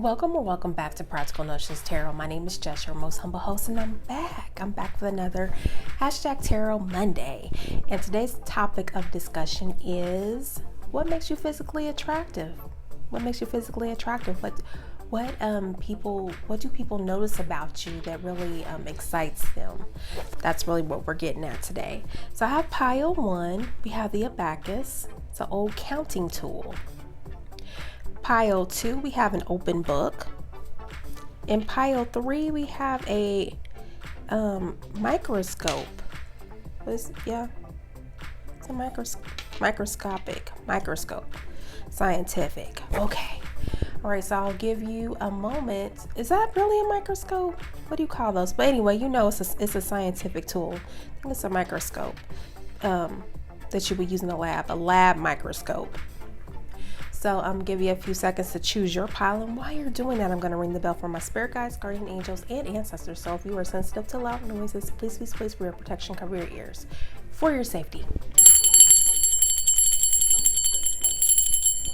Welcome or welcome back to Practical Notions Tarot. My name is Jess, your most humble host, and I'm back. I'm back with another #Tarot Monday. And today's topic of discussion is what makes you physically attractive? What makes you physically attractive? What do people notice about you that really excites them? That's really what we're getting at today. So I have pile 1. We have the abacus. It's an old counting tool. Pile 2, we have an open book. In pile 3, we have a microscope. It's a microscope, scientific. Okay. All right, so I'll give you a moment. Is that really a microscope? What do you call those? But anyway, you know it's a scientific tool. I think it's a microscope that you would use in a lab microscope. So I'm give you a few seconds to choose your pile, and while you're doing that, I'm going to ring the bell for my spirit guides, guardian angels, and ancestors. So if you are sensitive to loud noises, please for your protection, cover your ears for your safety.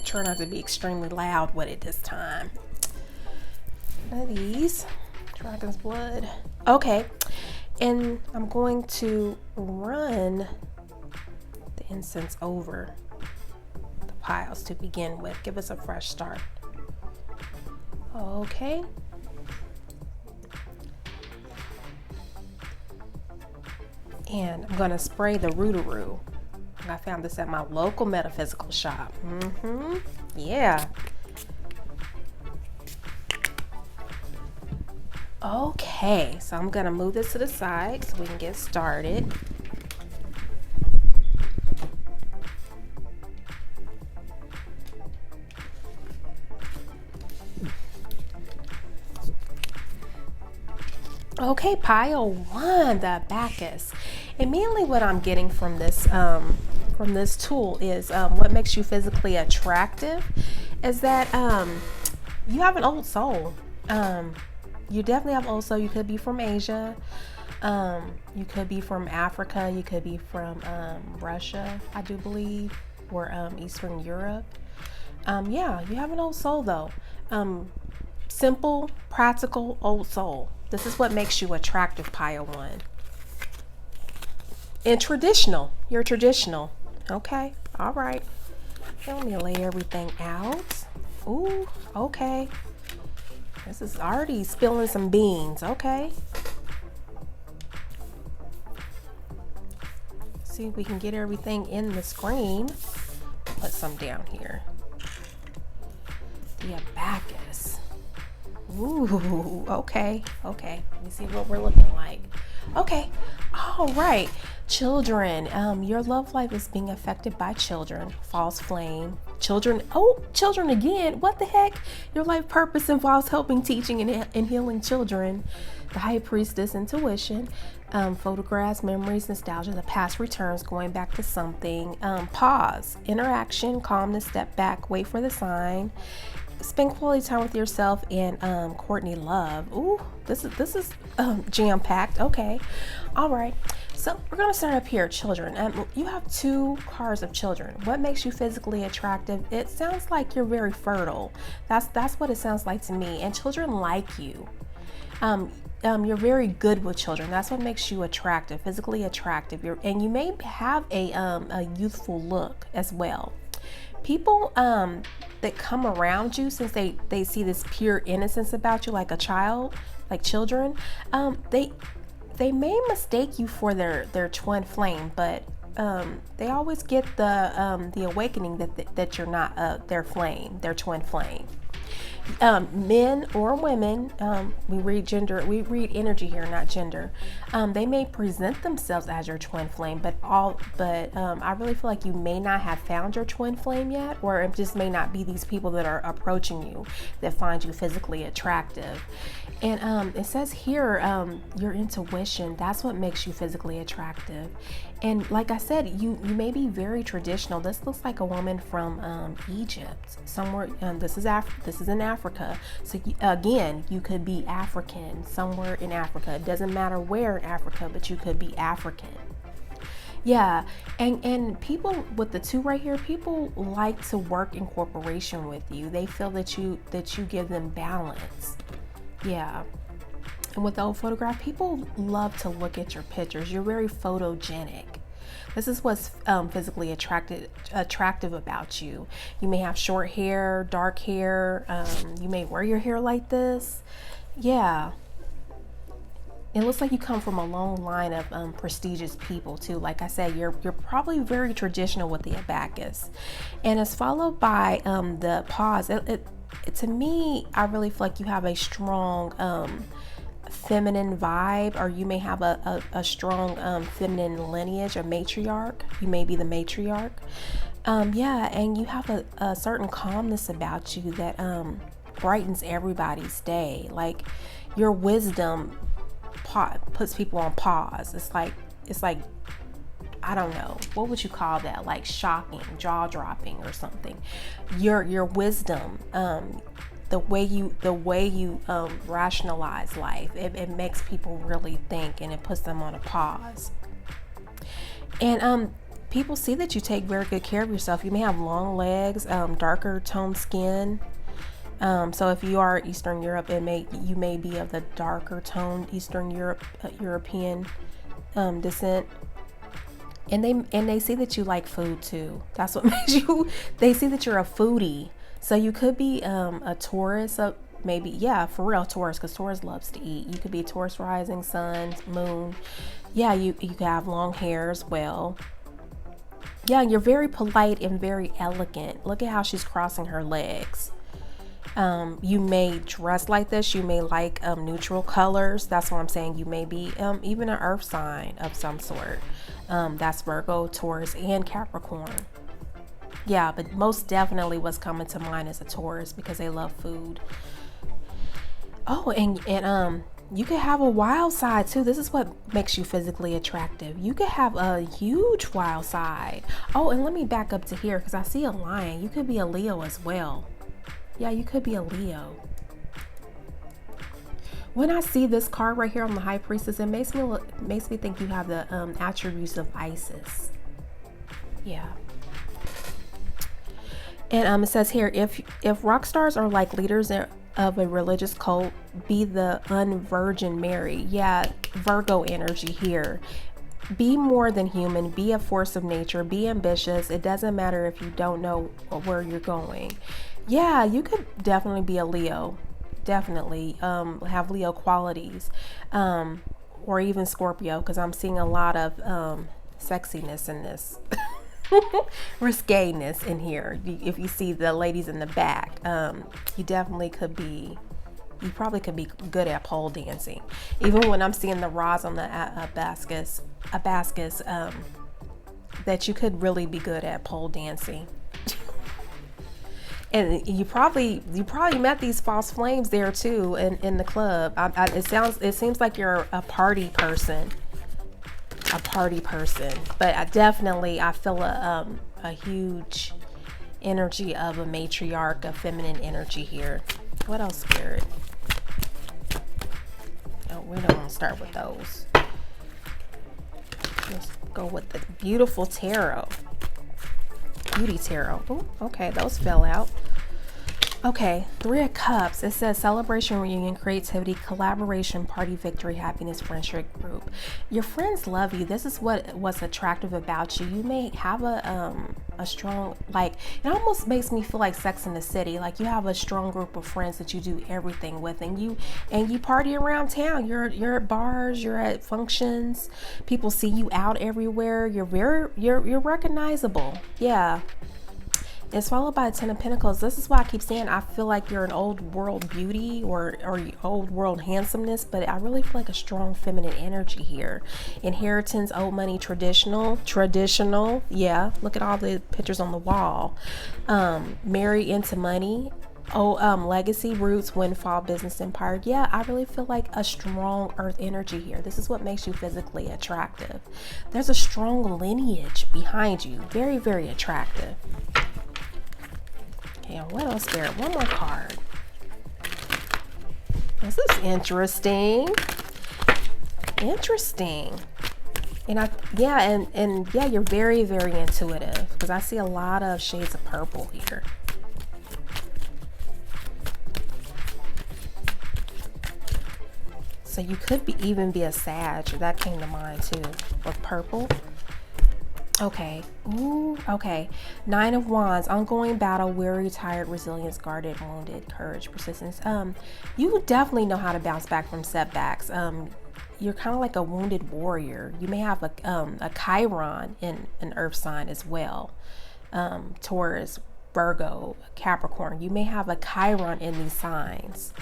Try not to be extremely loud with it this time. One of these, dragon's blood. Okay, and I'm going to run the incense over piles to begin with. Give us a fresh start. Okay. And I'm gonna spray the rootaroo. I found this at my local metaphysical shop. Yeah. Okay, so I'm gonna move this to the side so we can get started. Okay, pile 1, the abacus. Immediately what I'm getting from this tool is what makes you physically attractive is that you have an old soul. You definitely have old soul. You could be from Asia. You could be from Africa. You could be from Russia, I do believe, or Eastern Europe. Yeah, you have an old soul though. Simple, practical, old soul. This is what makes you attractive, pile 1. And traditional. You're traditional. Okay. All right. Let me lay everything out. Ooh, okay. This is already spilling some beans. Okay. See if we can get everything in the screen. Put some down here. The abacus. Ooh, okay. Let me see what we're looking like. Okay, all right. Children, your love life is being affected by children. False flame. Children again. What the heck? Your life purpose involves helping, teaching, and healing children. The high priestess, intuition. Photographs, memories, nostalgia. The past returns, going back to something. Pause. Interaction, calmness, step back, wait for the sign. Spend quality time with yourself and Courtney Love. Ooh, this is jam-packed. Okay, all right. So we're gonna start up here. Children. You have 2 cards of children. What makes you physically attractive? It sounds like you're very fertile. That's what it sounds like to me. And children like you. You're very good with children. That's what makes you attractive, physically attractive. And you may have a youthful look as well. People that come around you, since they see this pure innocence about you, like a child, like children, they may mistake you for their twin flame, but they always get the awakening that you're not their flame, their twin flame. Men or women, we read energy here, not gender. They may present themselves as your twin flame, but I really feel like you may not have found your twin flame yet, or it just may not be these people that are approaching you that find you physically attractive. And it says here, your intuition, that's what makes you physically attractive. And like I said, you may be very traditional. This looks like a woman from Egypt, somewhere. This is in Africa. So again, you could be African, somewhere in Africa. It doesn't matter where in Africa, but you could be African. Yeah, and people with the 2 right here, people like to work in cooperation with you. They feel that you give them balance. Yeah. And with the old photograph, people love to look at your pictures. You're very photogenic. This is what's physically attractive about you. You may have short hair, dark hair. You may wear your hair like this. Yeah. It looks like you come from a long line of prestigious people too. Like I said, you're probably very traditional with the abacus, and it's followed by the pause. To me, I really feel like you have a strong feminine vibe, or you may have a strong feminine lineage, a matriarch. You may be the matriarch. Yeah, and you have a certain calmness about you that brightens everybody's day. Like your wisdom puts people on pause. It's like I don't know, what would you call that? Like shocking, jaw dropping, or something. Your wisdom, the way you rationalize life, it makes people really think, and it puts them on a pause. And people see that you take very good care of yourself. You may have long legs, darker toned skin. So if you are Eastern Europe, you may be of the darker toned Eastern European descent. And they see that you like food too. That's what makes you. They see that you're a foodie. So you could be a Taurus, maybe, yeah, for real, Taurus, because Taurus loves to eat. You could be Taurus rising, sun, moon. Yeah, you could have long hair as well. Yeah, you're very polite and very elegant. Look at how she's crossing her legs. You may dress like this. You may like neutral colors. That's what I'm saying. You may be even an earth sign of some sort. That's Virgo, Taurus, and Capricorn. Yeah, but most definitely what's coming to mind is a Taurus, because they love food. Oh, and you could have a wild side too. This is what makes you physically attractive. You could have a huge wild side. Oh, and let me back up to here, because I see a lion. You could be a Leo as well. Yeah, you could be a Leo. When I see this card right here on the High Priestess, it makes me think you have the attributes of Isis. Yeah. And it says here, if rock stars are like leaders of a religious cult, be the unvirgin Mary. Yeah, Virgo energy here. Be more than human. Be a force of nature. Be ambitious. It doesn't matter if you don't know where you're going. Yeah, you could definitely be a Leo. Definitely have Leo qualities, or even Scorpio, because I'm seeing a lot of sexiness in this. Risqueness in here. If you see the ladies in the back, you probably could be good at pole dancing. Even when I'm seeing the rods on the abacus, that you could really be good at pole dancing. And you probably met these false flames there too in the club. It seems like you're a party person. But I feel a huge energy of a matriarch, a feminine energy here. What else, Spirit? Oh, we don't want to start with those. Let's go with the beautiful tarot. Beauty tarot. Oh, okay, those fell out. Okay, 3 of Cups. It says celebration, reunion, creativity, collaboration, party, victory, happiness, friendship group. Your friends love you. This is what's attractive about you. You may have a strong, like, it almost makes me feel like Sex in the City. Like you have a strong group of friends that you do everything with, and you party around town. You're at bars, you're at functions. People see you out everywhere. You're recognizable. Yeah. It's followed by a 10 of Pentacles. This is why I keep saying I feel like you're an old world beauty or old world handsomeness, but I really feel like a strong feminine energy here. Inheritance, old money, traditional. Yeah, look at all the pictures on the wall. Marry into money. Legacy, roots, windfall, business empire. Yeah, I really feel like a strong earth energy here. This is what makes you physically attractive. There's a strong lineage behind you. Very, very attractive. Okay, what else there? One more card. This is interesting. Interesting. And and yeah, you're very, very intuitive, because I see a lot of shades of purple here. So you could even be a Sag. That came to mind too, with purple. Okay. Ooh, okay. 9 of Wands, ongoing battle, weary, tired, resilience, guarded, wounded, courage, persistence. You definitely know how to bounce back from setbacks. You're kind of like a wounded warrior. You may have a Chiron in an earth sign as well. Taurus, Virgo, Capricorn. You may have a Chiron in these signs.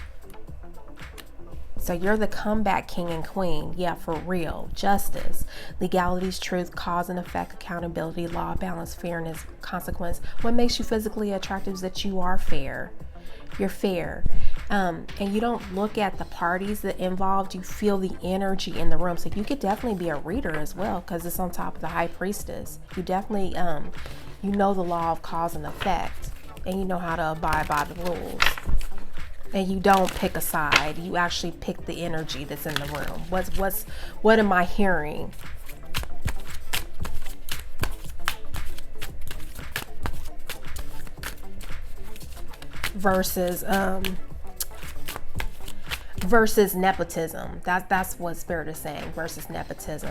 So you're the comeback king and queen. Yeah, for real. Justice, legalities, truth, cause and effect, accountability, law, balance, fairness, consequence. What makes you physically attractive is that you are fair. You're fair. And you don't look at the parties that involved. You feel the energy in the room. So you could definitely be a reader as well, because it's on top of the high priestess. You definitely, you know the law of cause and effect, and you know how to abide by the rules. And you don't pick a side. You actually pick the energy that's in the room. What am I hearing? Versus nepotism. That's what Spirit is saying, versus nepotism.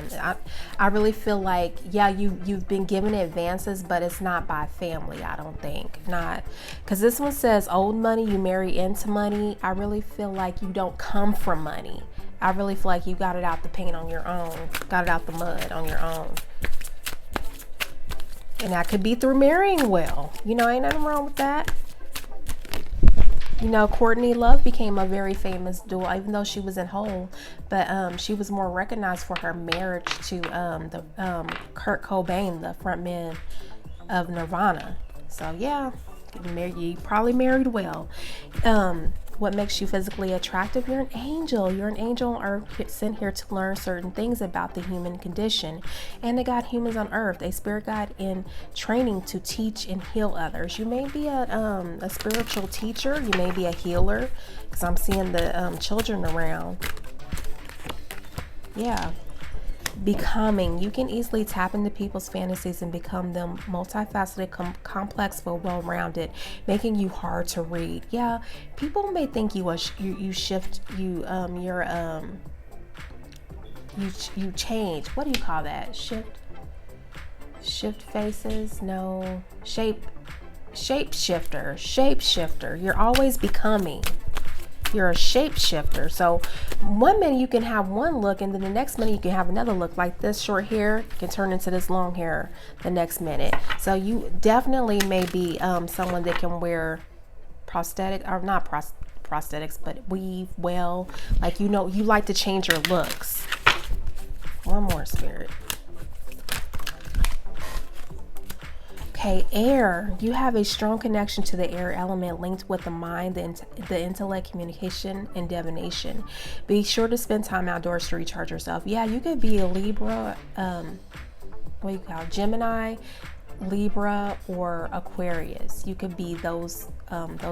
I really feel like, yeah, you've been given advances, but it's not by family. I don't think, not, because this one says old money, you marry into money. I really feel like you don't come from money. I really feel like you got it out the paint on your own, got it out the mud on your own. And that could be through marrying well. You know, ain't nothing wrong with that. You know, Courtney Love became a very famous duo, even though she was in Hole, but she was more recognized for her marriage to Kurt Cobain, the frontman of Nirvana. So yeah, you probably married well. What makes you physically attractive? You're an angel. You're an angel on earth, sent here to learn certain things about the human condition. And they got humans on earth, a spirit guide in training to teach and heal others. You may be a spiritual teacher. You may be a healer, because I'm seeing the children around. Yeah. Becoming, you can easily tap into people's fantasies and become them. Multifaceted, complex, but well-rounded, making you hard to read. Yeah, people may think you change. What do you call that? Shift faces? No, shapeshifter. You're always becoming. You're a shapeshifter. So one minute you can have one look, and then the next minute you can have another look. Like this short hair can turn into this long hair the next minute. So you definitely may be someone that can wear prosthetic, or not prosthetics, but weave well. Like, you know, you like to change your looks. One more, Spirit. Okay, air. You have a strong connection to the air element, linked with the mind, the intellect, communication, and divination. Be sure to spend time outdoors to recharge yourself. Yeah, you could be a Libra, what do you call it? Gemini, Libra, or Aquarius. You could be those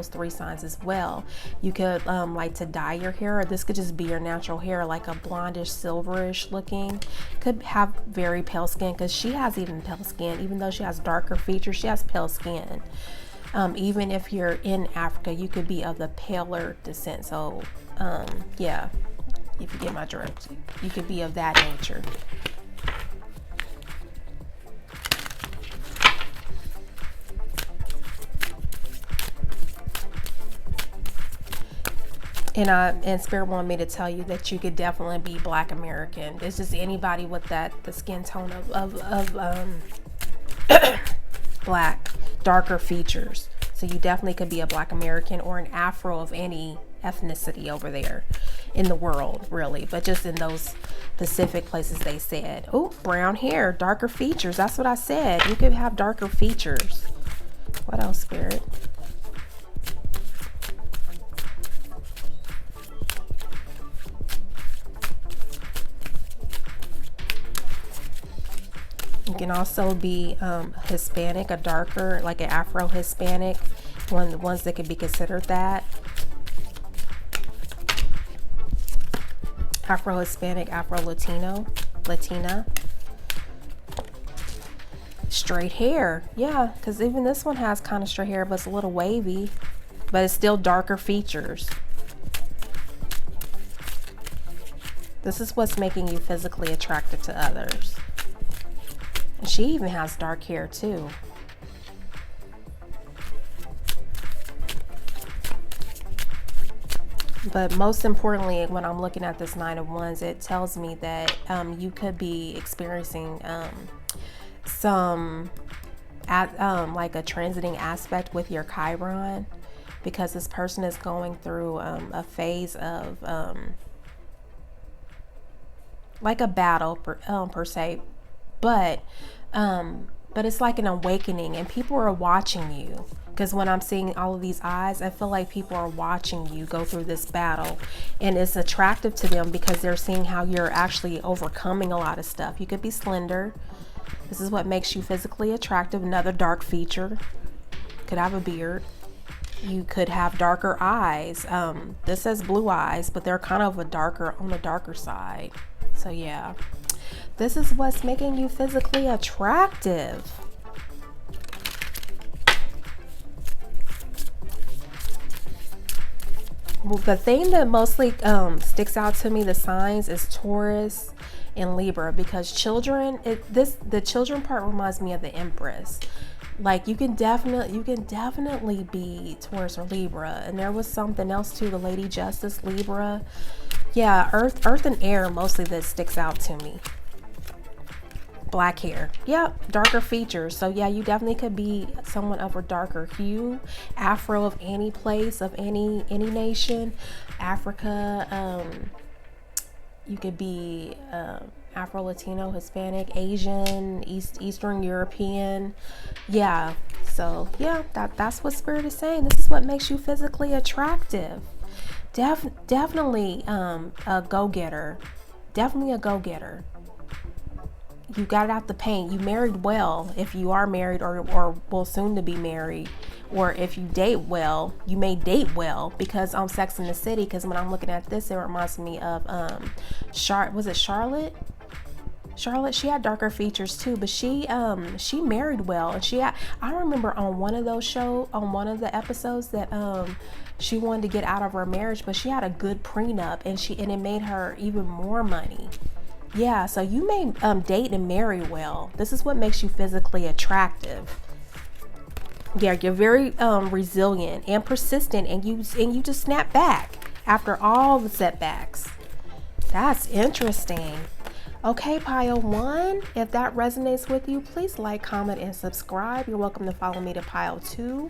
three signs as well. You could like to dye your hair, or this could just be your natural hair, like a blondish, silverish looking. Could have very pale skin, because she has even pale skin. Even though she has darker features, she has pale skin. Even if you're in Africa, you could be of the paler descent. So yeah, if you get my drift, you could be of that nature. And Spirit wanted me to tell you that you could definitely be Black American. It's just anybody with the skin tone of black, darker features. So you definitely could be a Black American, or an Afro of any ethnicity over there in the world, really. But just in those specific places they said. Oh, brown hair, darker features. That's what I said. You could have darker features. What else, Spirit? You can also be Hispanic, a darker, like an Afro-Hispanic, one of the ones that could be considered that. Afro-Hispanic, Afro-Latino, Latina. straight hair. Yeah, because even this one has kind of straight hair, but it's a little wavy, but it's still darker features. This is what's making you physically attracted to others. And she even has dark hair too. But most importantly, when I'm looking at this Nine of Wands, it tells me that you could be experiencing like a transiting aspect with your Chiron, because this person is going through a phase of like a battle per se, but it's like an awakening, and people are watching you. Because when I'm seeing all of these eyes, I feel like people are watching you go through this battle, and it's attractive to them because they're seeing how you're actually overcoming a lot of stuff. You could be slender. This is what makes you physically attractive. Another dark feature. Could have a beard. You could have darker eyes. This says blue eyes, but they're kind of on the darker side. So yeah, this is what's making you physically attractive. Well, the thing that mostly sticks out to me, the signs, is Taurus and Libra, because children, the children part reminds me of the Empress. Like you can definitely be Taurus or Libra. And there was something else too, the Lady Justice, Libra. Yeah, earth and air mostly that sticks out to me. Black hair. Yep, darker features. So yeah, you definitely could be someone of a darker hue. Afro of any place, of any nation. Africa, you could be Afro, Latino, Hispanic, Asian, Eastern European. Yeah, so yeah, that's what Spirit is saying. This is what makes you physically attractive. Definitely a go-getter. Definitely a go-getter. You got it out the paint. You married well, if you are married or will soon to be married. Or if you date well, you may date well, because on Sex in the City, because when I'm looking at this, it reminds me of was it Charlotte? Charlotte, she had darker features too, but she married well, and I remember on one of the episodes that she wanted to get out of her marriage, but she had a good prenup, and it made her even more money. Yeah, so you may date and marry well. This is what makes you physically attractive. Yeah, you're very resilient and persistent, and you just snap back after all the setbacks. That's interesting. Okay, pile 1, if that resonates with you, please like, comment, and subscribe. You're welcome to follow me to pile 2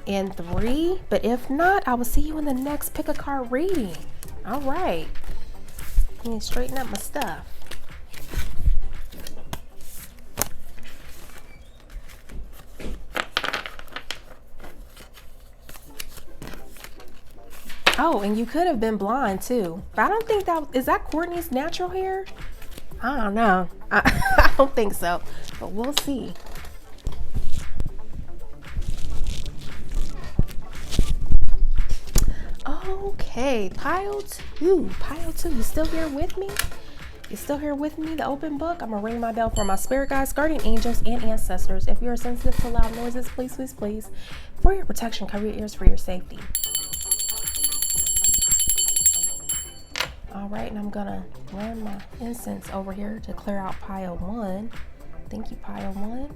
and 3. But if not, I will see you in the next pick a card reading. All right. Let me straighten up my stuff. Oh, and you could have been blonde too. But I don't think is that Courtney's natural hair? I don't know. I don't think so, but we'll see. Okay, pile 2. Pile 2, you still here with me? You still here with me? The open book. I'm gonna ring my bell for my spirit guides, guardian angels, and ancestors. If you're sensitive to loud noises, please, please, please, for your protection, cover your ears for your safety. All right, and I'm gonna run my incense over here to clear out pile 1. Thank you, pile 1.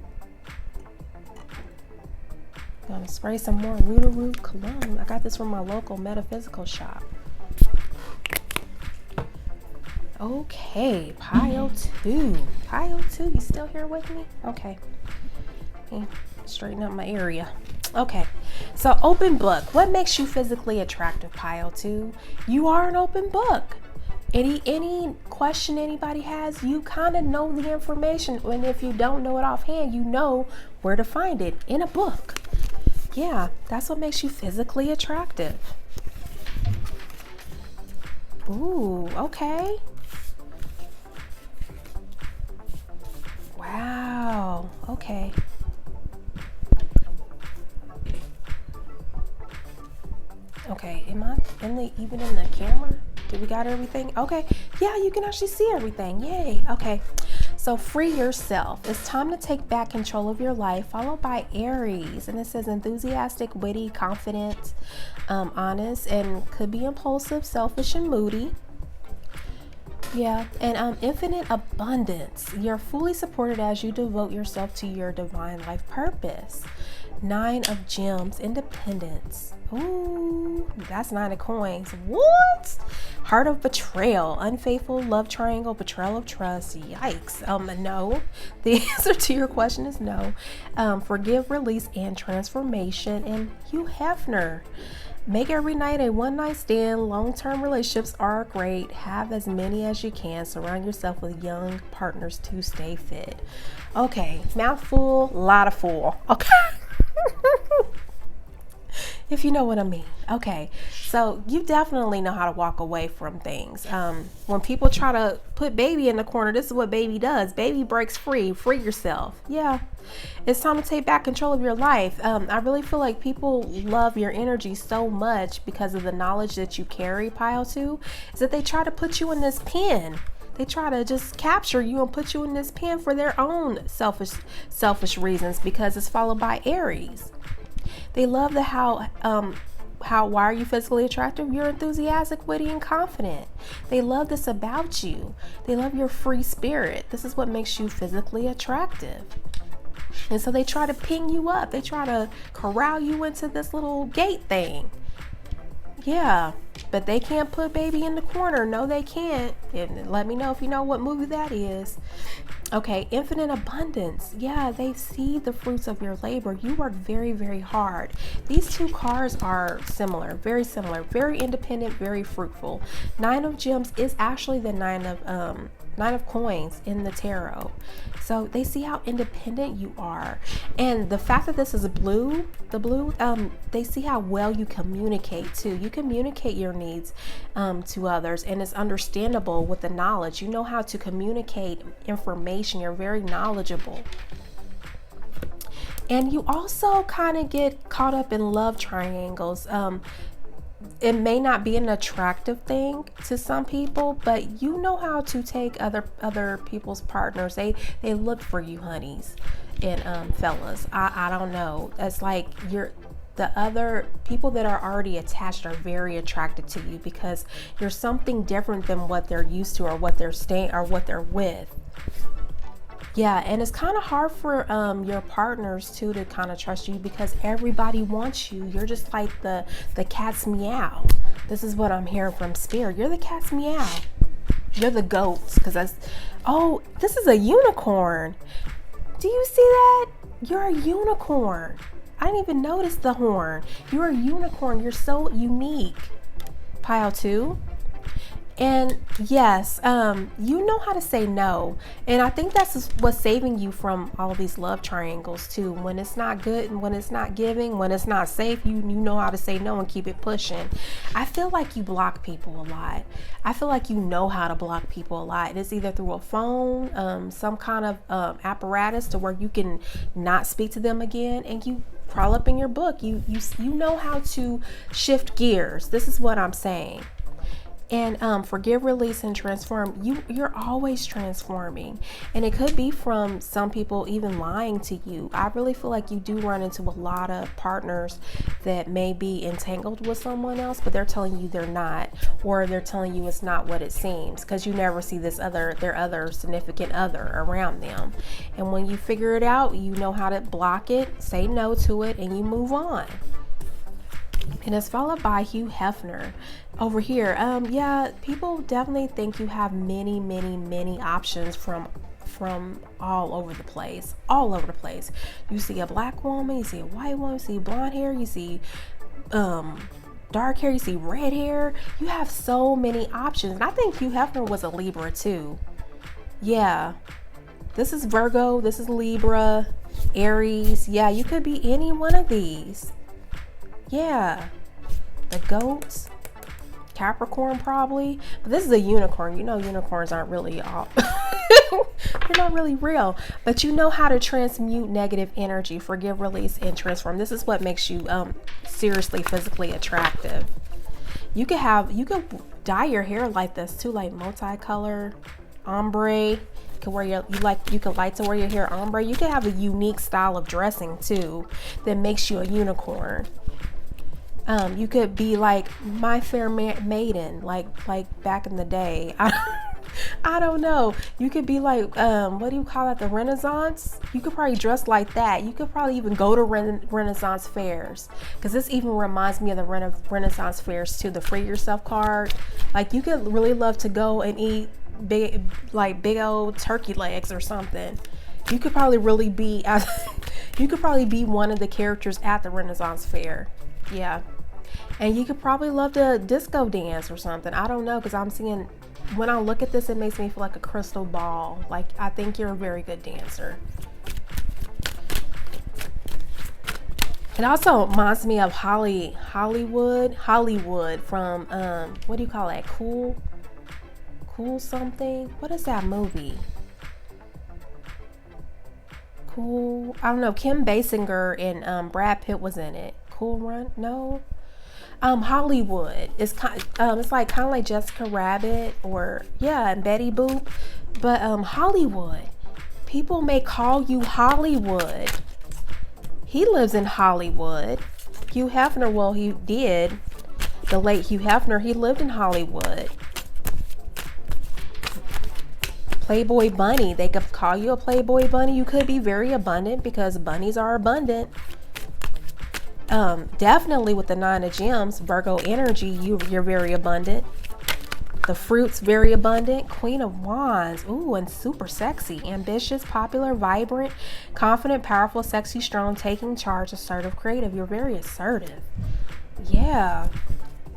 Gonna spray some more Root cologne. I got this from my local metaphysical shop. Okay, pile 2. Pile 2, you still here with me? Okay. Straighten up my area. Okay, so open book. What makes you physically attractive, pile 2? You are an open book. Any question anybody has, you kind of know the information. And if you don't know it offhand, you know where to find it in a book. Yeah, that's what makes you physically attractive. Ooh, okay. Wow, okay. Okay, am I even in the camera? Do we got everything? Okay, yeah, you can actually see everything. Yay. Okay, So free yourself. It's time to take back control of your life, followed by Aries. And it says enthusiastic, witty, confident, honest, and could be impulsive, selfish, and moody. Yeah, and infinite abundance. You're fully supported as you devote yourself to your divine life purpose. 9 of Gems, independence. Ooh, that's 9 of Coins. What? Heart of betrayal, unfaithful, love triangle, betrayal of trust. Yikes. No. The answer to your question is no. Forgive, release, and transformation. And Hugh Hefner. Make every night a one-night stand. Long-term relationships are great. Have as many as you can. Surround yourself with young partners to stay fit. Okay, mouthful, lot of fool. Okay. If you know what I mean. Okay, so you definitely know how to walk away from things. When people try to put baby in the corner, this is what baby does. Baby breaks free. Free yourself. Yeah, it's time to take back control of your life. I really feel like people love your energy so much because of the knowledge that you carry, Pile 2, is that they try to put you in this pen. They try to just capture you and put you in this pen for their own selfish reasons, because it's followed by Aries. They love the why are you physically attractive? You're enthusiastic, witty, and confident. They love this about you. They love your free spirit. This is what makes you physically attractive. And so they try to ping you up. They try to corral you into this little gate thing. Yeah, but they can't put baby in the corner. No, they can't. And let me know if you know what movie that is. Okay, infinite abundance. Yeah, they see the fruits of your labor. You work very, very hard. These 2 cards are similar, very independent, very fruitful. 9 of Gems is actually the 9 of Coins in the tarot. So they see how independent you are. And the fact that this is blue, they see how well you communicate too. You communicate your needs to others, and it's understandable with the knowledge. You know how to communicate information. You're very knowledgeable. And you also kind of get caught up in love triangles. It may not be an attractive thing to some people, but you know how to take other people's partners. They look for you, honeys and fellas. I don't know. It's like the other people that are already attached are very attracted to you because you're something different than what they're used to or what they're staying or what they're with. Yeah, and it's kind of hard for your partners too to kind of trust you because everybody wants you. You're just like the cat's meow. This is what I'm hearing from Spirit. You're the cat's meow. You're the goats because this is a unicorn. Do you see that? You're a unicorn. I didn't even notice the horn. You're a unicorn. You're so unique. Pile 2. And yes, you know how to say no. And I think that's what's saving you from all these love triangles too. When it's not good and when it's not giving, when it's not safe, you know how to say no and keep it pushing. I feel like you block people a lot. I feel like you know how to block people a lot. It's either through a phone, some kind of apparatus to where you can not speak to them again, and you crawl up in your book. You know how to shift gears. This is what I'm saying. And forgive, release, and transform. You're always transforming, and it could be from some people even lying to you. I really feel like you do run into a lot of partners that may be entangled with someone else, but they're telling you they're not, or they're telling you it's not what it seems because you never see their other significant other around them. And when you figure it out, you know how to block it, say no to it, and you move on. And it's followed by Hugh Hefner over here. Yeah, people definitely think you have many options from all over the place. You see a black woman, you see a white woman, you see blonde hair, you see dark hair, you see red hair. You have so many options. And I think Hugh Hefner was a Libra too. Yeah, this is Virgo, this is Libra, Aries. Yeah, you could be any one of these. Yeah, the goats, Capricorn probably, but this is a unicorn. You know unicorns aren't really all they're not really real, but you know how to transmute negative energy, forgive, release, and transform. This is what makes you seriously physically attractive. You could dye your hair like this too, like multicolor, ombre. could wear you could like to wear your hair ombre. You could have a unique style of dressing too that makes you a unicorn. You could be like My Fair Maiden, like back in the day. I don't know. You could be like, what do you call it? The Renaissance? You could probably dress like that. You could probably even go to Renaissance fairs. Because this even reminds me of the Renaissance fairs too. The Free Yourself card. Like you could really love to go and eat big old turkey legs or something. You could probably really be, you could probably be one of the characters at the Renaissance fair. Yeah. And you could probably love to disco dance or something. I don't know, because I'm seeing, when I look at this, it makes me feel like a crystal ball. Like, I think you're a very good dancer. It also reminds me of Hollywood from, what do you call that? Cool something? What is that movie? Cool, I don't know. Kim Basinger and Brad Pitt was in it. Cool Run? No. Hollywood. It's it's like kind of like Jessica Rabbit or and Betty Boop, but Hollywood. People may call you Hollywood. He lives in Hollywood. Hugh Hefner, well, he did. The late Hugh Hefner, he lived in Hollywood. Playboy bunny. They could call you a Playboy bunny. You could be very abundant because bunnies are abundant. Definitely with the 9 of Gems, Virgo energy, you're very abundant. The fruit's very abundant. Queen of Wands, ooh, and super sexy, ambitious, popular, vibrant, confident, powerful, sexy, strong, taking charge, assertive, creative. You're very assertive. Yeah,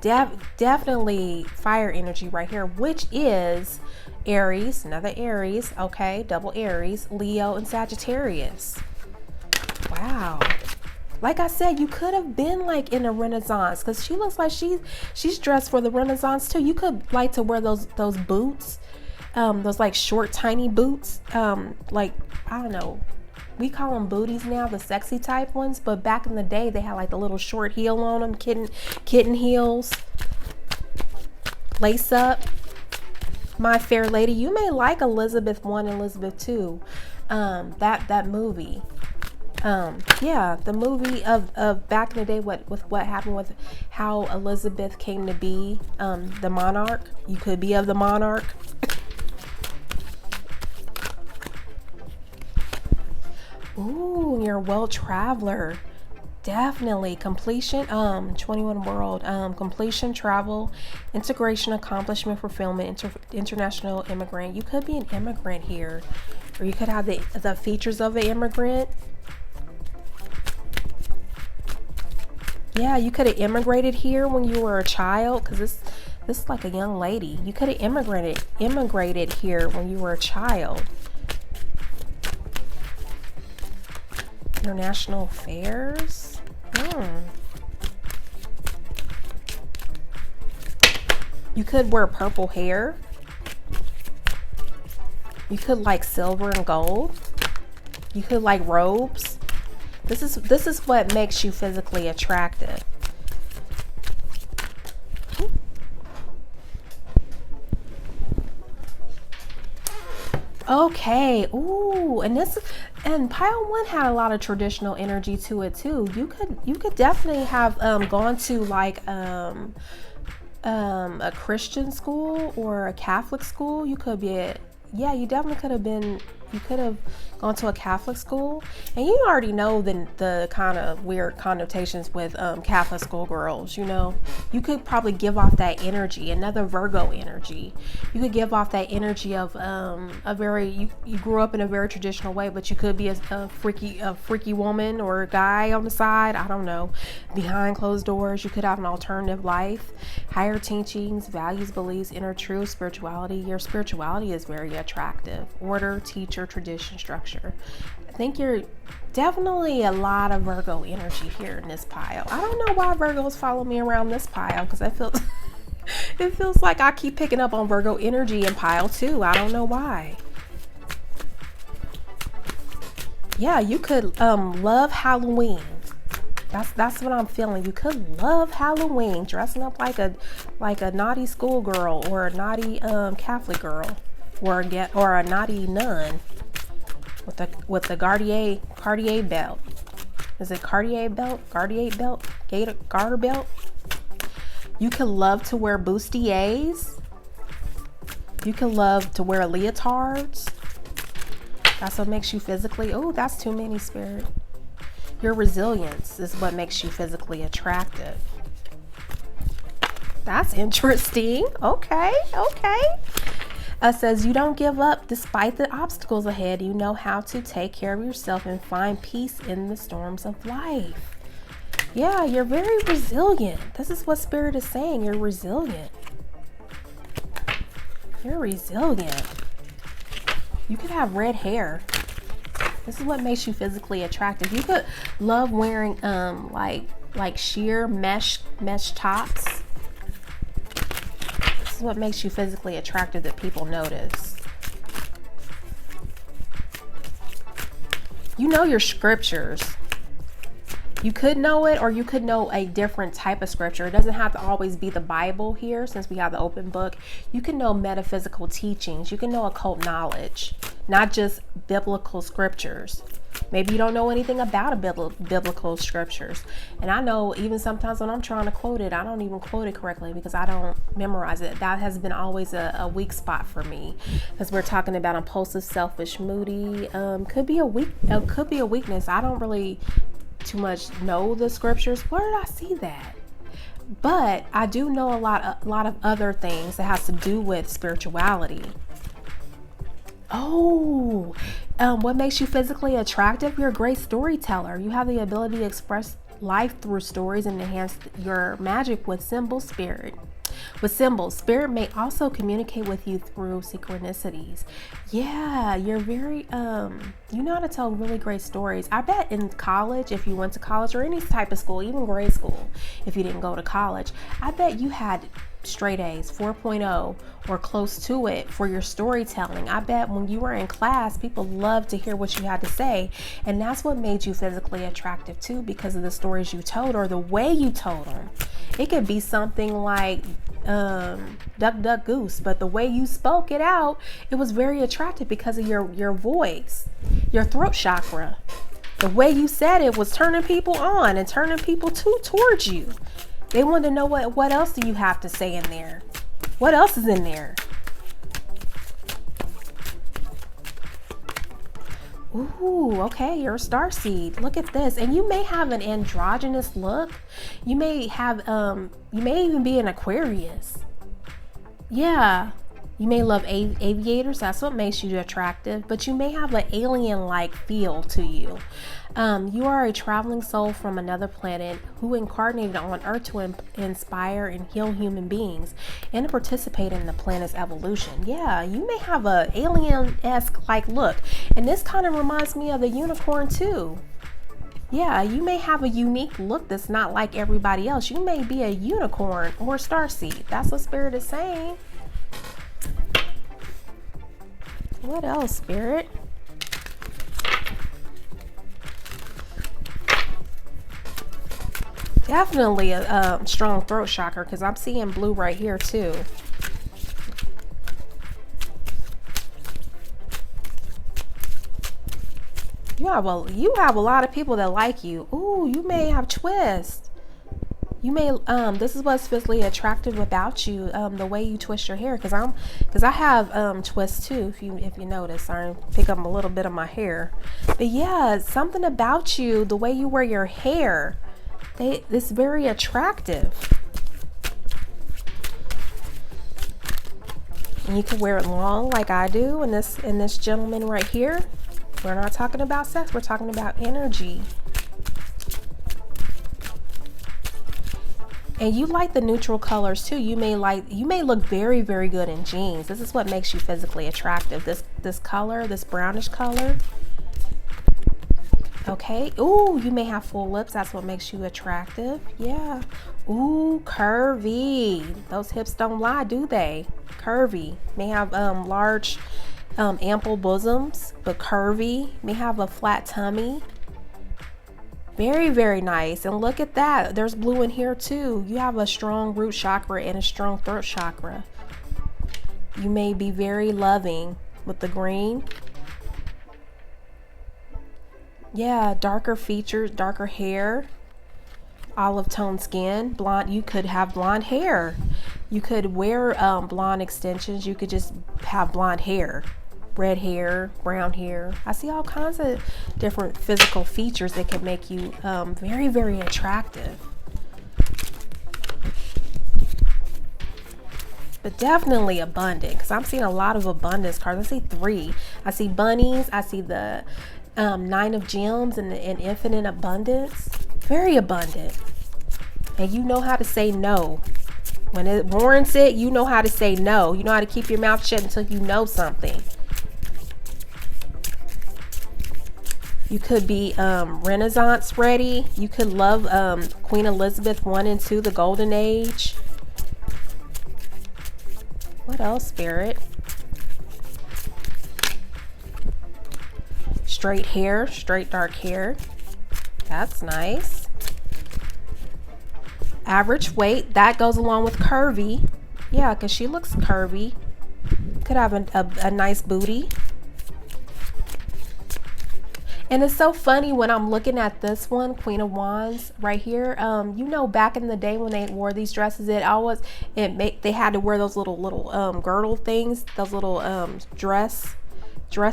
definitely fire energy right here, which is Aries, another Aries, okay, double Aries, Leo, and Sagittarius. Wow. Like I said, you could have been like in a Renaissance, because she looks like she's dressed for the Renaissance too. You could like to wear those boots, those like short, tiny boots. Like, I don't know, we call them booties now, the sexy type ones. But back in the day, they had like the little short heel on them, kitten heels, lace up. My Fair Lady. You may like Elizabeth I, Elizabeth II. That movie. Yeah, the movie of back in the day, with what happened with how Elizabeth came to be the monarch. You could be of the monarch. Ooh, you're a world traveler. Definitely. Completion, 21 world, completion, travel, integration, accomplishment, fulfillment, international immigrant. You could be an immigrant here, or you could have the features of an immigrant. Yeah, you could have immigrated here when you were a child, because this is like a young lady. You could have immigrated here when you were a child. International affairs. You could wear purple hair. You could like silver and gold. You could like robes. This is what makes you physically attractive. Okay. Ooh, and pile 1 had a lot of traditional energy to it too. You could definitely have gone to like a Christian school or a Catholic school. You could be you definitely could have been. You could have gone to a Catholic school, and you already know the kind of weird connotations with Catholic school girls. You know, you could probably give off that energy, another Virgo energy. You could give off that energy of you grew up in a very traditional way, but you could be a freaky woman or a guy on the side. I don't know, behind closed doors. You could have an alternative life, higher teachings, values, beliefs, inner truth, spirituality. Your spirituality is very attractive. Order, teacher, tradition, structure. I think you're definitely a lot of Virgo energy here in this pile. I don't know why Virgos follow me around this pile, because I feel it feels like I keep picking up on Virgo energy in pile 2. I don't know why. Yeah, you could love Halloween. That's what I'm feeling. You could love Halloween, dressing up like a naughty schoolgirl or a naughty Catholic girl. or a naughty nun with the Cartier belt. Is it Cartier belt? Garter belt? You can love to wear bustiers. You can love to wear leotards. That's what makes you physically, oh, that's too many, Spirit. Your resilience is what makes you physically attractive. That's interesting. Okay. It says you don't give up despite the obstacles ahead. You know how to take care of yourself and find peace in the storms of life. Yeah, you're very resilient. This is what Spirit is saying. You're resilient. You're resilient. You could have red hair. This is what makes you physically attractive. You could love wearing like sheer mesh tops. This is what makes you physically attractive that people notice. You know your scriptures. You could know it, or you could know a different type of scripture. It doesn't have to always be the Bible here, since we have the open book. You can know metaphysical teachings. You can know occult knowledge, not just biblical scriptures. Maybe you don't know anything about a biblical scriptures. And I know even sometimes when I'm trying to quote it, I don't even quote it correctly because I don't memorize it. That has been always a weak spot for me, because we're talking about impulsive, selfish, moody. Could be a weakness. I don't really too much know the scriptures. Where did I see that? But I do know a lot of other things that has to do with spirituality. Oh, what makes you physically attractive? You're a great storyteller. You have the ability to express life through stories and enhance your magic with symbol spirit. With symbols, Spirit may also communicate with you through synchronicities. Yeah, you're very, you know how to tell really great stories. I bet in college, if you went to college or any type of school, even grade school, if you didn't go to college, I bet you had straight A's, 4.0 or close to it for your storytelling. I bet when you were in class, people loved to hear what you had to say. And that's what made you physically attractive too, because of the stories you told or the way you told them. It could be something like duck, duck, goose, but the way you spoke it out, it was very attractive because of your voice, your throat chakra. The way you said it was turning people on and turning people towards you. They wanted to know what else do you have to say in there? What else is in there? Ooh, okay, you're a starseed. Look at this. And you may have an androgynous look. You may have you may even be an Aquarius. Yeah. You may love aviators. That's what makes you attractive. But you may have an alien-like feel to you. You are a traveling soul from another planet who incarnated on Earth to inspire and heal human beings and to participate in the planet's evolution. Yeah, you may have a alien-esque like look. And this kind of reminds me of the unicorn too. Yeah, you may have a unique look that's not like everybody else. You may be a unicorn or a starseed. That's what Spirit is saying. What else, Spirit? Definitely a strong throat chakra, because I'm seeing blue right here too. You have a lot of people that like you. Ooh, you may have twists. You may this is what's physically attractive about you, the way you twist your hair, because I have twists too, if you notice. I pick up a little bit of my hair. But yeah, something about you, the way you wear your hair, it's very attractive. And you can wear it long like I do, and this gentleman right here. We're not talking about sex, we're talking about energy. And you like the neutral colors too. You may look very, very good in jeans. This is what makes you physically attractive. This color, this brownish color. Okay. Ooh, you may have full lips. That's what makes you attractive. Yeah. Ooh, curvy. Those hips don't lie, do they? Curvy. May have large, ample bosoms, but curvy. May have a flat tummy. Very, very nice. And look at that. There's blue in here too. You have a strong root chakra and a strong throat chakra. You may be very loving with the green. Yeah, darker features, darker hair, olive tone skin, blonde. You could have blonde hair. You could wear blonde extensions. You could just have blonde hair, red hair, brown hair. I see all kinds of different physical features that can make you very, very attractive. But definitely abundant, because I'm seeing a lot of abundance cards. I see 3. I see bunnies. I see the 9 of gems and infinite abundance. Very abundant. And you know how to say no. When it warrants it, you know how to say no. You know how to keep your mouth shut until you know something. You could be Renaissance ready. You could love Queen Elizabeth I and II, the Golden Age. What else, Spirit? Straight hair, straight dark hair. That's nice. Average weight, that goes along with curvy. Yeah, because she looks curvy. Could have a nice booty. And it's so funny when I'm looking at this one, Queen of Wands right here. You know, back in the day when they wore these dresses, they had to wear those little girdle things, those little dress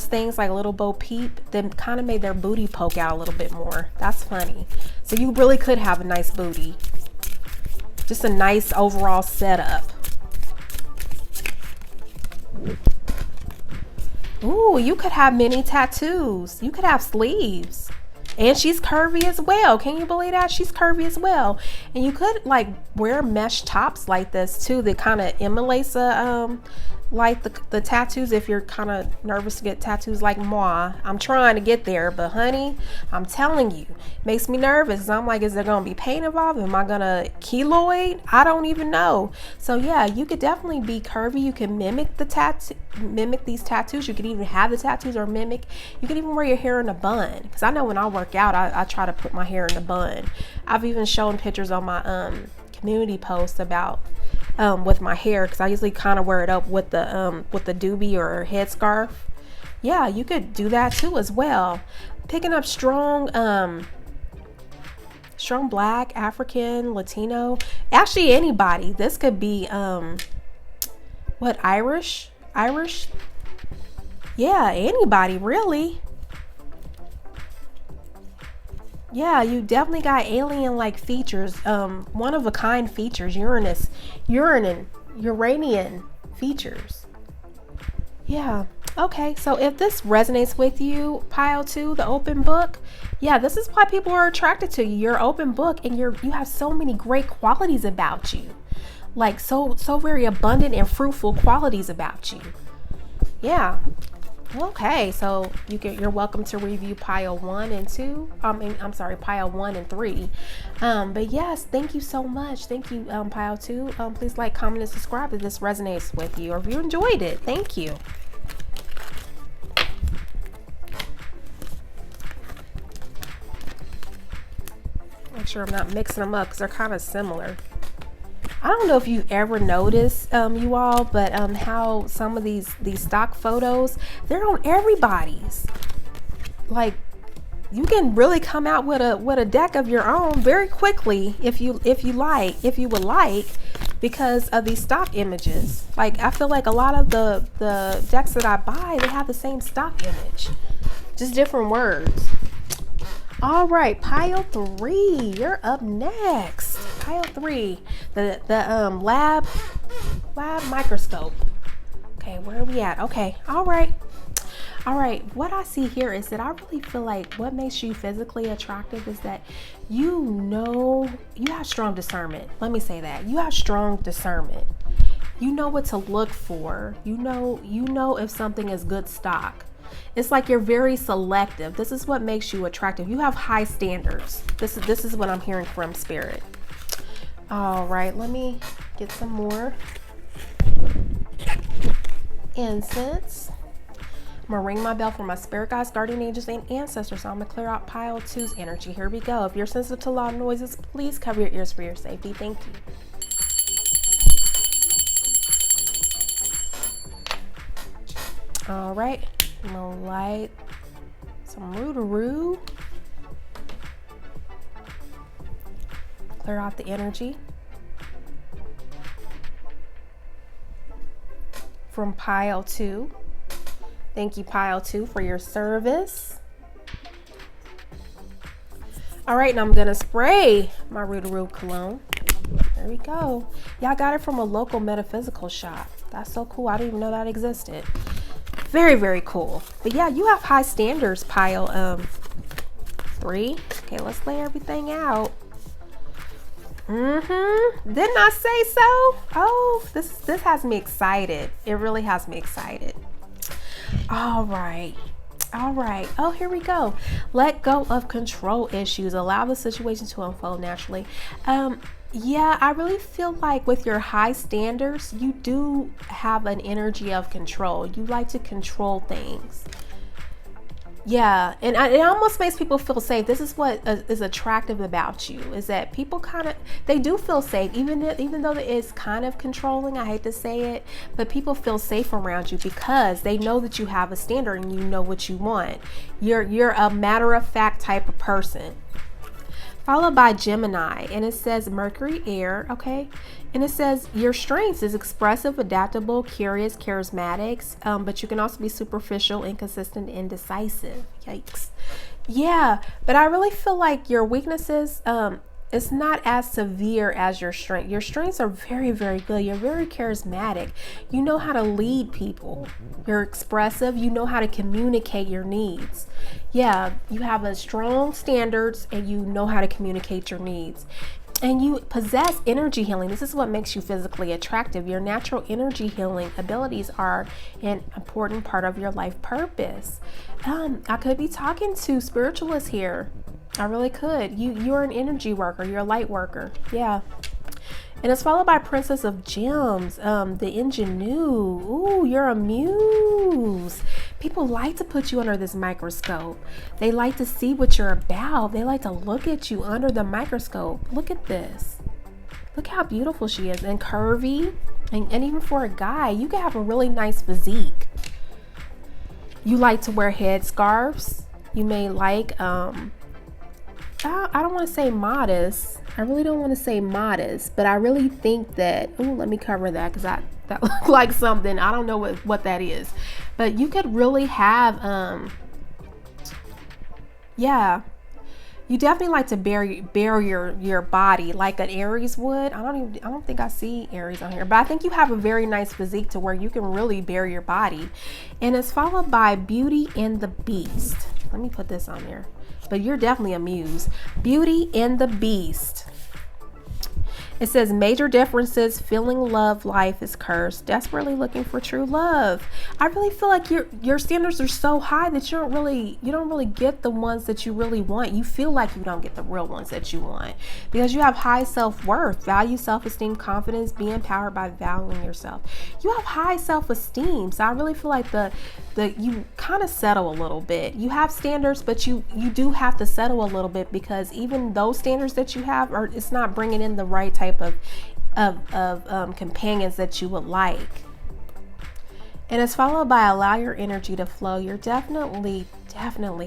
things, like a little bo peep, then kind of made their booty poke out a little bit more. That's funny. So you really could have a nice booty. Just a nice overall setup. Ooh, you could have many tattoos. You could have sleeves. And she's curvy as well. Can you believe that? She's curvy as well. And you could like wear mesh tops like this too that kind of emulates like the tattoos if you're kind of nervous to get tattoos like moi. I'm trying to get there, but honey, I'm telling you, it makes me nervous. I'm like, is there gonna be pain involved? Am I gonna keloid? I don't even know. So yeah, you could definitely be curvy. You can mimic these tattoos. You could even have the tattoos or mimic. You could even wear your hair in a bun, because I know when I work out, I try to put my hair in a bun. I've even shown pictures on my community post about with my hair, because I usually kind of wear it up with the doobie or headscarf. Yeah, you could do that too as well. Picking up strong Black, African, Latino, actually anybody. This could be what, Irish? Yeah, anybody really. Yeah, you definitely got alien-like features, one-of-a-kind features, Uranian features. Yeah, okay, so if this resonates with you, Pile 2, the open book, yeah, this is why people are attracted to you. You're open book, and you have so many great qualities about you. Like, so very abundant and fruitful qualities about you. Yeah. Okay, so you're welcome to review pile 1 and 2. I'm sorry, pile 1 and 3. But yes, thank you so much. Thank you, pile 2. Please like, comment, and subscribe if this resonates with you or if you enjoyed it. Thank you. Make sure I'm not mixing them up because they're kind of similar. I don't know if you ever noticed, you all, but how some of these stock photos, they're on everybody's. Like, you can really come out with a deck of your own very quickly if you would like, because of these stock images. Like, I feel like a lot of the decks that I buy, they have the same stock image, just different words. All right, pile 3, you're up next. Pile 3, the lab microscope. Okay, where are we at? Okay, all right. What I see here is that I really feel like what makes you physically attractive is that you have strong discernment. Let me say that. You have strong discernment. You know what to look for. You know if something is good stock. It's like you're very selective. This is what makes you attractive. You have high standards. This is what I'm hearing from Spirit. All right, let me get some more incense. I'm gonna ring my bell for my spirit guides, guardian angels, and ancestors. So I'm gonna clear out pile 2's energy. Here we go. If you're sensitive to loud noises, please cover your ears for your safety. Thank you. All right, I'm gonna light some roo-to-roo. Clear out the energy from pile 2. Thank you, pile 2, for your service. All right, now I'm gonna spray my roo-to-roo cologne. There we go. Yeah, I got it from a local metaphysical shop. That's so cool. I didn't even know that existed. Very, very cool. But yeah, you have high standards, pile 3. Okay, let's lay everything out. Didn't I say so? Oh, this has me excited. It really has me excited. All right. Oh, here we go. Let go of control issues. Allow the situation to unfold naturally. Yeah, I really feel like with your high standards, you do have an energy of control. You like to control things. Yeah, and it almost makes people feel safe. This is what is attractive about you, is that people they do feel safe, even though it's kind of controlling. I hate to say it, but people feel safe around you because they know that you have a standard and you know what you want. You're a matter of fact type of person. Followed by Gemini, and it says Mercury, air, okay? And it says your strengths is expressive, adaptable, curious, charismatic, but you can also be superficial, inconsistent, indecisive. Yikes. Yeah, but I really feel like your weaknesses, it's not as severe as your strength. Your strengths are very, very good. You're very charismatic. You know how to lead people. You're expressive. You know how to communicate your needs. Yeah, you have a strong standards and you know how to communicate your needs. And you possess energy healing. This is what makes you physically attractive. Your natural energy healing abilities are an important part of your life purpose. I could be talking to spiritualists here. I really could. You're an energy worker. You're a light worker. Yeah. And it's followed by Princess of Gems, the ingenue. Ooh, you're a muse. People like to put you under this microscope. They like to see what you're about. They like to look at you under the microscope. Look at this. Look how beautiful she is, and curvy. And even for a guy, you can have a really nice physique. You like to wear headscarves. You may like, I don't want to say modest. I really don't want to say modest, but I really think that, let me cover that because that looked like something. I don't know what that is, but you could really have, yeah, you definitely like to bare your body like an Aries would. I don't think I see Aries on here, but I think you have a very nice physique to where you can really bare your body. And it's followed by Beauty and the Beast. Let me put this on there. But you're definitely a muse. Beauty and the Beast. It says major differences, feeling love, life is cursed, desperately looking for true love. I really feel like your standards are so high that you don't really get the ones that you really want. You feel like you don't get the real ones that you want because you have high self-worth, value, self-esteem, confidence, be empowered by valuing yourself. You have high self-esteem. So I really feel like you kind of settle a little bit. You have standards, but you do have to settle a little bit because even those standards that you have it's not bringing in the right type of companions that you would like. And it's followed by allow your energy to flow. You're definitely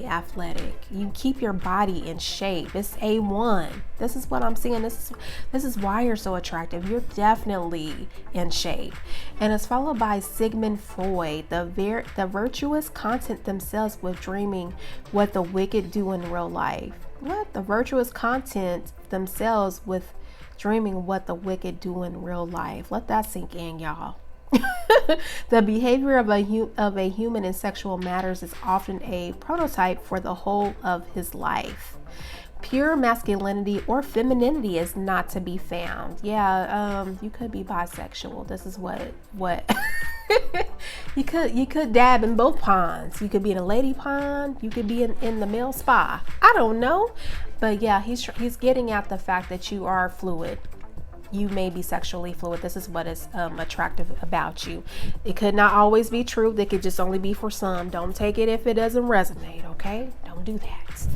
athletic. You keep your body in shape. It's A1. This is what I'm seeing. This is why you're so attractive. You're definitely in shape. And it's followed by Sigmund Freud. The virtuous content themselves with dreaming what the wicked do in real life. What? The virtuous content themselves with dreaming what the wicked do in real life. Let that sink in, y'all. The behavior of a human in sexual matters is often a prototype for the whole of his life. Pure masculinity or femininity is not to be found. Yeah, you could be bisexual. This is what you could dab in both ponds. You could be in a lady pond. You could be in the male spa. I don't know, but yeah, he's getting at the fact that you are fluid. You may be sexually fluid. This is what is attractive about you. It could not always be true. They could just only be for some. Don't take it if it doesn't resonate, okay? Don't do that.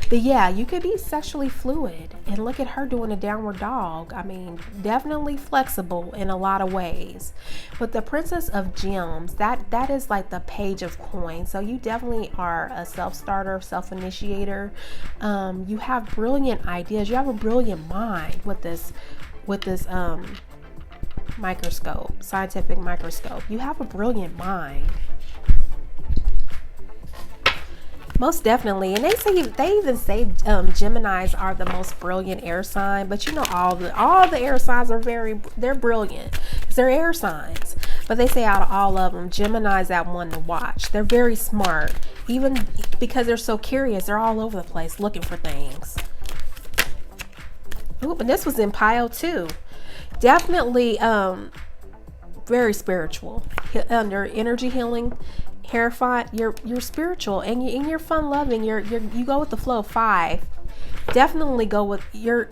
But yeah, you could be sexually fluid, and look at her doing a downward dog. I mean, definitely flexible in a lot of ways. But the Princess of Gems, that is like the page of coins. So you definitely are a self-starter, self-initiator. You have brilliant ideas. You have a brilliant mind with this microscope, scientific microscope. You have a brilliant mind. Most definitely. And they even say Geminis are the most brilliant air sign, but you know all the air signs are they're brilliant because they're air signs. But they say out of all of them, Gemini's that one to watch. They're very smart, even because they're so curious. They're all over the place looking for things. Oop, and this was in pile 2. Definitely very spiritual. Under energy healing, Hierophant, you're spiritual, and you're fun loving. You go with the flow. 5, definitely go with you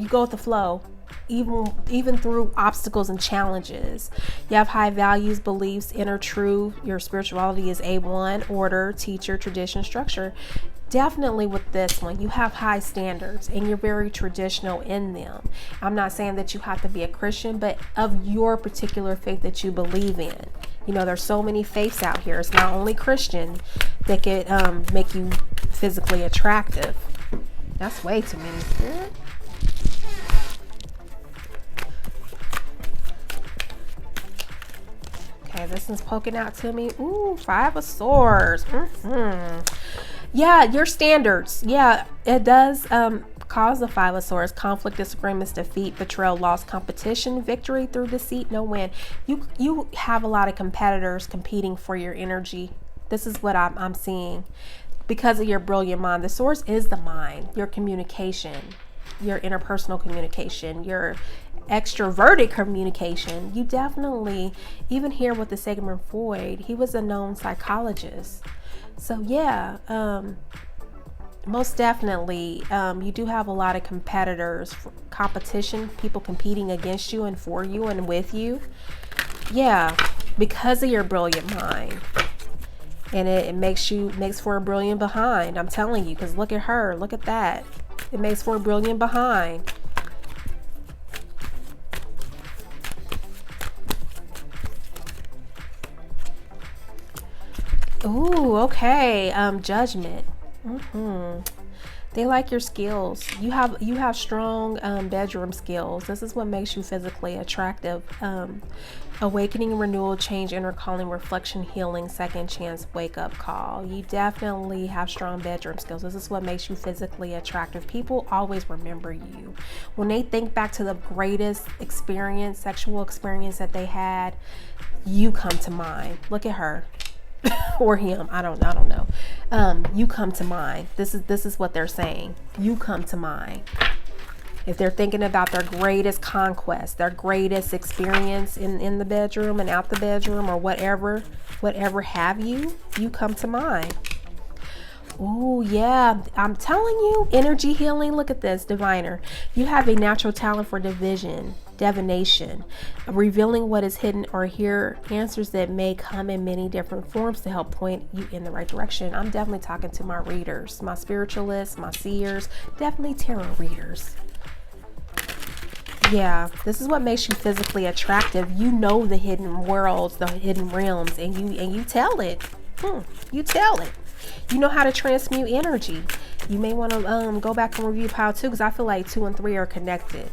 go with the flow, even through obstacles and challenges. You have high values, beliefs, inner truth. Your spirituality is A1, order, teacher, tradition, structure. Definitely with this one, you have high standards and you're very traditional in them. I'm not saying that you have to be a Christian, but of your particular faith that you believe in. You know, there's so many faiths out here. It's not only Christian that could make you physically attractive. That's way too many, Spirit. Okay, this one's poking out to me. Ooh, 5 of Swords. Yeah, your standards. Yeah, it does cause the 5 of Swords. Conflict, disagreements, defeat, betrayal, loss, competition, victory through deceit, no win. You have a lot of competitors competing for your energy. This is what I'm seeing because of your brilliant mind. The Swords is the mind, your communication, your interpersonal communication, your extroverted communication. You definitely, even here with the Sigmund Freud, he was a known psychologist. So yeah, most definitely, you do have a lot of competitors, competition, people competing against you and for you and with you. Yeah, because of your brilliant mind. And it makes for a brilliant behind. I'm telling you, because look at her, look at that. It makes for a brilliant behind. Ooh, okay. Judgment. They like your skills. You have strong bedroom skills. This is what makes you physically attractive. Awakening, renewal, change, inner calling, reflection, healing, second chance, wake up call. You definitely have strong bedroom skills. This is what makes you physically attractive. People always remember you. When they think back to the greatest experience, sexual experience that they had, you come to mind. Look at her. Or him, I don't know. You come to mind. This is what they're saying. You come to mind. If they're thinking about their greatest conquest, their greatest experience in the bedroom and out the bedroom or whatever have you, you come to mind. Oh yeah, I'm telling you, energy healing. Look at this, diviner. You have a natural talent for divination, revealing what is hidden or hear answers that may come in many different forms to help point you in the right direction. I'm definitely talking to my readers, my spiritualists, my seers, definitely tarot readers. Yeah, this is what makes you physically attractive. You know the hidden worlds, the hidden realms, and you tell it. You tell it. You know how to transmute energy. You may want to go back and review pile 2 because I feel like 2 and 3 are connected.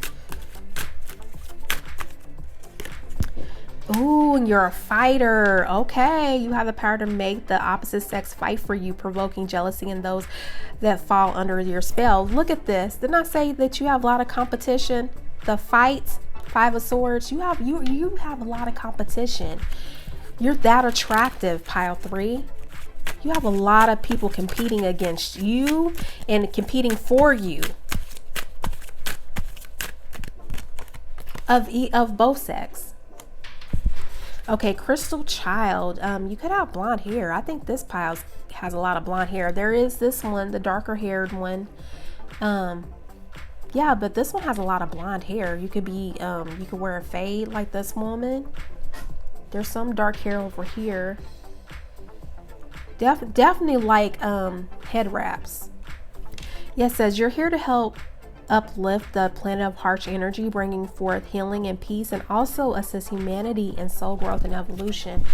Ooh, and you're a fighter. Okay, you have the power to make the opposite sex fight for you, provoking jealousy in those that fall under your spell. Look at this. Didn't I say that you have a lot of competition? The fights, 5 of Swords. You have a lot of competition. You're that attractive, pile 3. You have a lot of people competing against you and competing for you of both sex. Okay, Crystal Child. You could have blonde hair. I think this pile has a lot of blonde hair. There is this one, the darker haired one. Yeah, but this one has a lot of blonde hair. You could be you could wear a fade like this woman. There's some dark hair over here. Definitely like head wraps. Yes, it says you're here to help uplift the planet of harsh energy, bringing forth healing and peace, and also assist humanity in soul growth and evolution.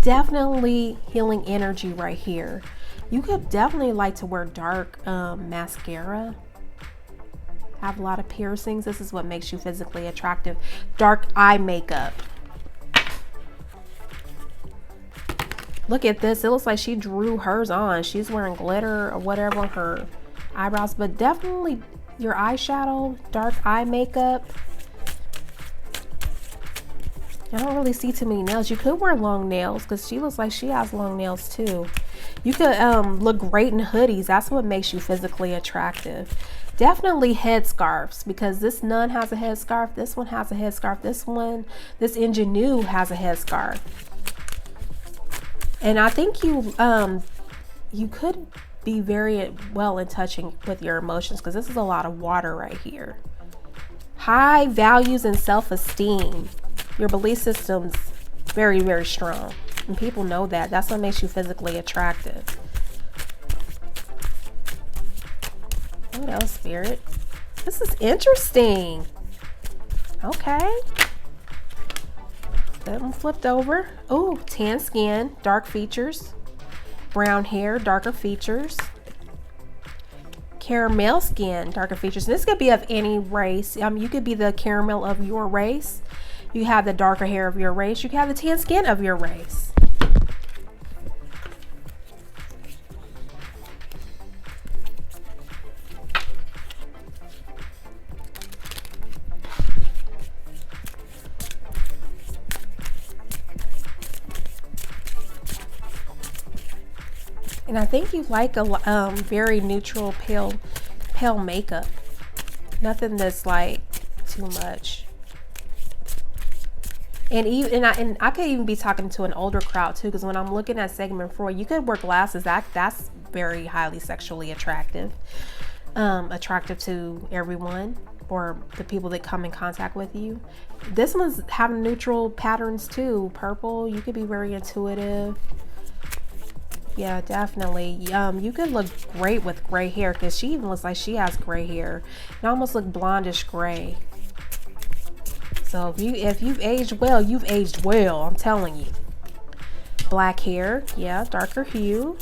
Definitely healing energy right here. You could definitely like to wear dark mascara, have a lot of piercings. This is what makes you physically attractive. Dark eye makeup. Look at this. It looks like she drew hers on. She's wearing glitter or whatever on her eyebrows, but definitely your eyeshadow, dark eye makeup. I don't really see too many nails. You could wear long nails because she looks like she has long nails too. You could look great in hoodies. That's what makes you physically attractive. Definitely headscarves, because this nun has a headscarf. This one has a headscarf. This ingenue has a headscarf. And I think you could be very well in touching with your emotions, because this is a lot of water right here. High values and self-esteem. Your belief system's very, very strong, and people know that. That's what makes you physically attractive. What else, Spirit? This is interesting. Okay. That one flipped over. Oh, tan skin, dark features. Brown hair, darker features. Caramel skin, darker features. This could be of any race. You could be the caramel of your race. You have the darker hair of your race. You can have the tan skin of your race. And I think you like a very neutral, pale makeup. Nothing that's like too much. And I could even be talking to an older crowd too, because when I'm looking at segment 4, you could wear glasses. That's very highly sexually attractive. Attractive to everyone, or the people that come in contact with you. This one's having neutral patterns too. Purple, you could be very intuitive. Yeah, definitely. You could look great with gray hair, because she even looks like she has gray hair. You almost look blondish gray. So if you've aged well, you've aged well. I'm telling you. Black hair, yeah, darker hue.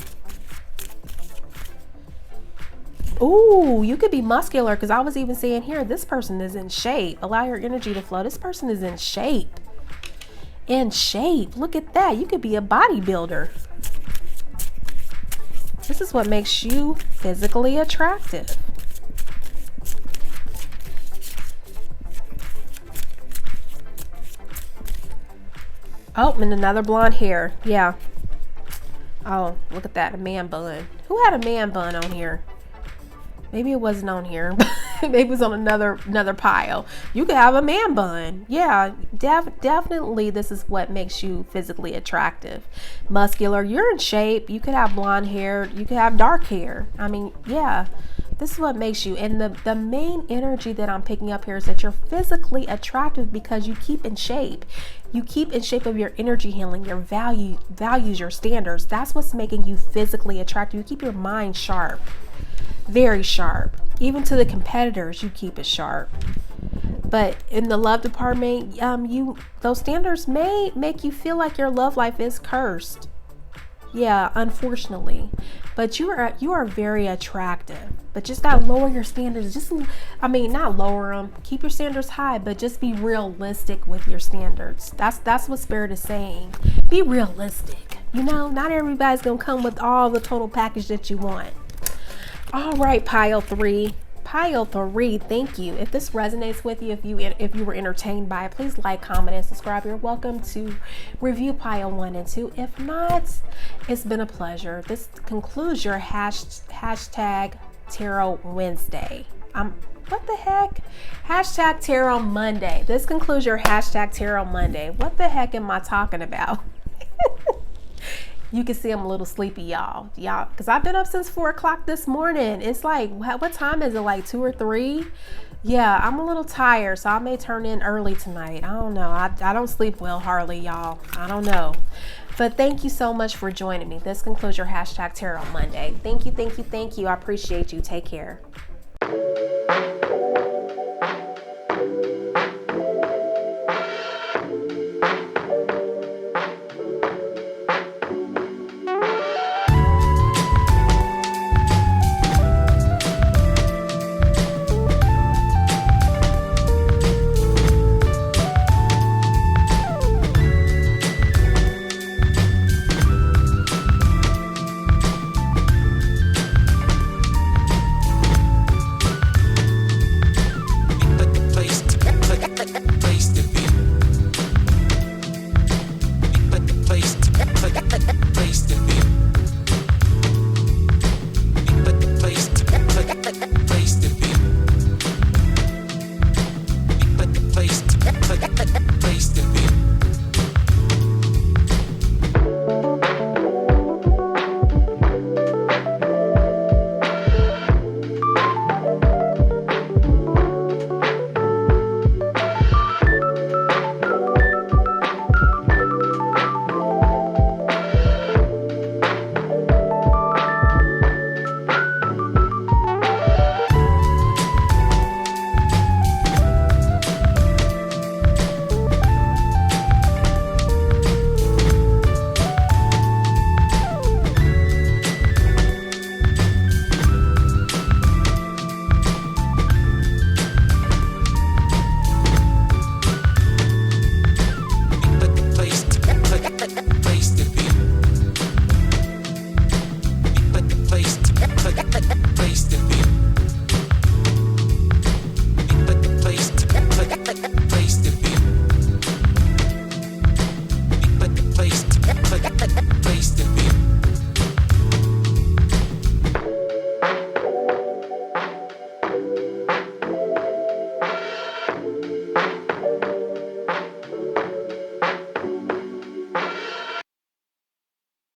Ooh, you could be muscular, because I was even saying here, this person is in shape. Allow your energy to flow. This person is in shape. In shape. Look at that. You could be a bodybuilder. This is what makes you physically attractive. Oh, and another blonde hair. Yeah. Oh, look at that. A man bun. Who had a man bun on here? Maybe it wasn't on here. Maybe it was on another pile. You could have a man bun. Yeah, definitely this is what makes you physically attractive. Muscular. You're in shape. You could have blonde hair. You could have dark hair. I mean, yeah. This is what makes you. And the main energy that I'm picking up here is that you're physically attractive because you keep in shape. You keep in shape of your energy healing, your values, your standards. That's what's making you physically attractive. You keep your mind sharp. Very sharp. Even to the competitors, you keep it sharp. But in the love department, those standards may make you feel like your love life is cursed. Yeah, unfortunately. But you are very attractive. But just gotta lower your standards. Not lower them. Keep your standards high, but just be realistic with your standards. That's what Spirit is saying. Be realistic. Not everybody's gonna come with all the total package that you want. All right, pile 3. Pile 3, thank you. If this resonates with you, if you were entertained by it, please like, comment, and subscribe. You're welcome to review pile 1 and 2. If not, it's been a pleasure. This concludes your hashtag Tarot Wednesday. What the heck? Hashtag Tarot Monday. This concludes your hashtag Tarot Monday. What the heck am I talking about? You can see I'm a little sleepy, y'all, because I've been up since 4 o'clock this morning. It's like, what time is it, like 2 or 3? Yeah, I'm a little tired, so I may turn in early tonight. I don't know. I don't sleep well hardly, y'all. I don't know. But thank you so much for joining me. This concludes your hashtag Tarot Monday. Thank you, thank you, thank you. I appreciate you. Take care.